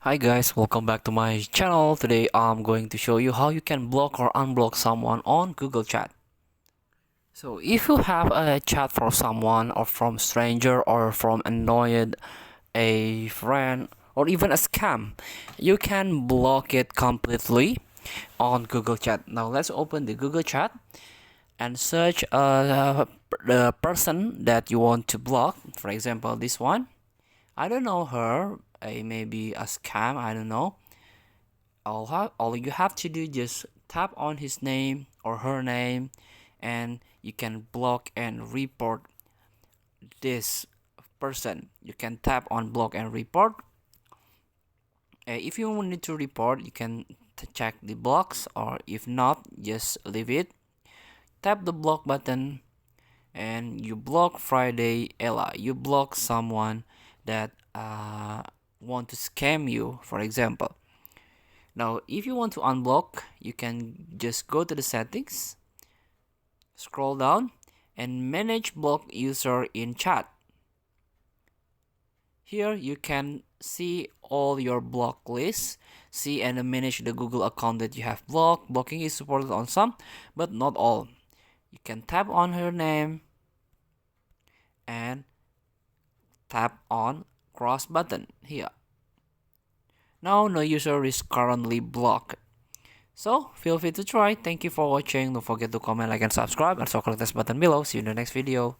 Hi guys, welcome back to my channel. Today I'm going to show you how you can block or unblock someone on Google Chat. So if you have a chat for someone or from stranger or from annoyed a friend or even a scam, you can block it completely on Google Chat. Now let's open the Google Chat and search the person that you want to block. For example, this one. I don't know her. Maybe a scam. I don't know. All you have to do just tap on his name or her name, and you can block and report this person. You can tap on block and report. If you need to report, you can check the blocks, or if not, just leave it. Tap the block button and you block Friday Ella. You block someone that want to scam you, for example. Now, if you want to unblock, you can just go to the settings, scroll down, and manage block user in chat. Here you can see all your block lists, see and manage the Google account that you have blocked. Blocking is supported on some, but not all. You can tap on her name and tap on cross button here. Now no user is currently blocked. So feel free to try. Thank you for watching. Don't forget to comment, like, and subscribe, and so click this button below. See you in the next video.